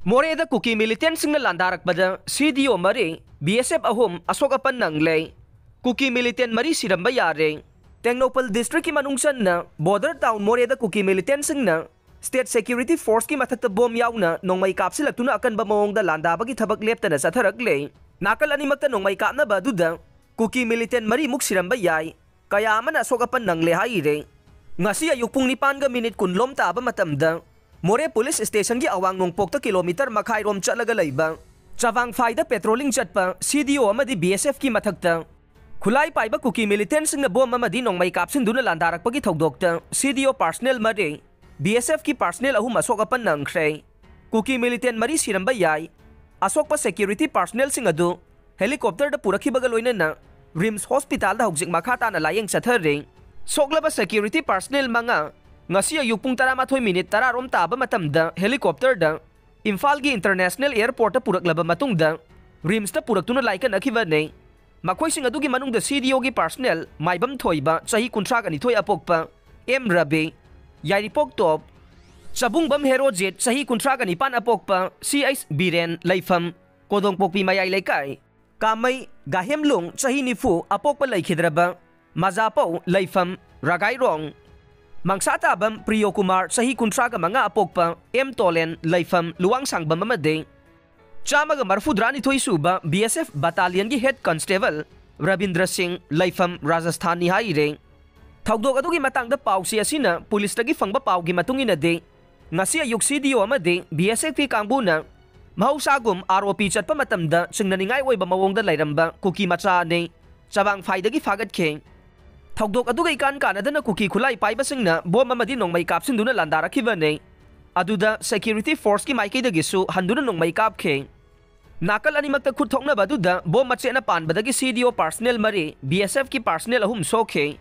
मोरेदा Kuki militant सिंह लांदारक बदा CDO मरे BSF अहुम असोक अपन नंगले कुकी मिलिटेंट मरी सिरंबा यारे टेक्नोपल डिस्ट्रिक्ट की मनुंगसन न बॉर्डर टाउन मोरेदा कुकी मिलिटेंट सिंह न स्टेट सिक्योरिटी फोर्स की मथक बोम याउना नोंगमई कापसिलक्तुना अकनबा मओंगदा लांदाबगी थबक लेप्तना चथरकले नाकल अनिमक्ता नोंगमई कापनबा अदुदा कुकी मिलिटेंट मरी मुक सिरंबा याई कया अमना असोक अपन नंगले हाइरे ngasi ayuk pung 9 minute kunlom taba matamda मोरे पुलिस स्टेशन की अवांग नोंगपोक किलोमीटर मखाई रोम चलगा लैबा चवांग फाइदा पेट्रोलिंग चटपा CDO अमदी BSF की मथकता खुलाई पाइबा कुकी मिलिटेंट सिंह बोम अमदी नोंगमई कापसिनदुना लांदारकपगी थौदोकता CDO पर्सनल मरे BSF की पर्सनल अहुम असोक अपन नंगख्रे कुकी मिलिटेंट मरी सिरंबा याई असोकपा सिक्योरिटी पर्सनल सिंह अदु हेलीकॉप्टर द पुरखिबगा लोइनना रिम्स हॉस्पिटल दा हौजिक मखाताना लायेंग चथरे सोकलबा सिक्योरिटी पर्सनल मंगा ngasi ayuk pung 12 minute 10 rom taba matamda helicopter da Imphal gi international airport ta puraklaba matungda rims ta puraktuna laika nakhiba nei makhoi sing adu gi manung da CDO gi personnel maibam thoiba chahi kuntra ani thoi apokpa M Rabi Yairipok top Sabung bam hero jet chahi kuntra ani pan apokpa CH Biren Laifam Kodong pokpi mayai laikai Kamai Gahemlung chahi nifu apokpa laikhidraba Mazapau Laifam Ragai Rong Mangsata bam Priyo Kumar sahi kuntraga mga apokpa M Tolen Laifam Luang Sangbam amade Chamaga Marfudrani Thoi Suba BSF Battalion gi Head Constable Rabindra Singh Laifam Rajasthan ni haire Thaudok adugi matangda pausi asina pulis tagi fangba pau gi matungina de ngasi ayuk CDO amade BSF ki kangbuna mahausagum ROP chatpa matamda chingnaningai oiba mawongda lairamba kuki macha ne chabang faidagi fagat khe Thaudok aduga ikan kanadana kuki khulai paiba singna bom amadi nongmai kapsinduna landarakhiba ne aduda security force ki maikei dagisu handuna nongmai kapkhe nakal animakta khut thokna baduda bom machena panbadagi CDO personnel mari BSF ki personnel ahum sokhe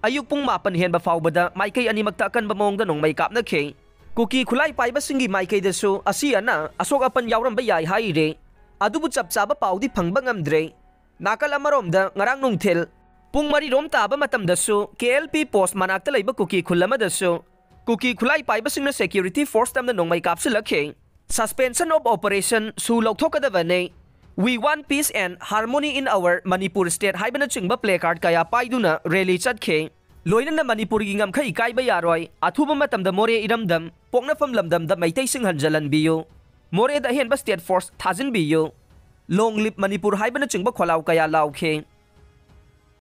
ayuk pung mapan henba faubada maikei animakta kan bamongda nongmai kapna khe kuki khulai paiba singi maikei dasu asiana asok apan yauramba yai haire adubu chapchaba paudi phangba ngamdre nakal amaromda ngarang nungthel Pung mari rom taba matam dasu KLP post manakta laiba kuki khulama dasu kuki khulai paiba singna security force tamna nongmai kapsilakhe suspension of operation su lokthokadabane we want peace and harmony in our Manipur state haibana chingba placard kaya paiduna rally chatkhe loinana Manipur gi ngamkhai kaiba yaroi athuba matamda more iramdam pokna fam lamdam da maitai sing hanjalan biyo more da henba state force thajin biyo long lip Manipur haibana chingba kholau kaya laukhe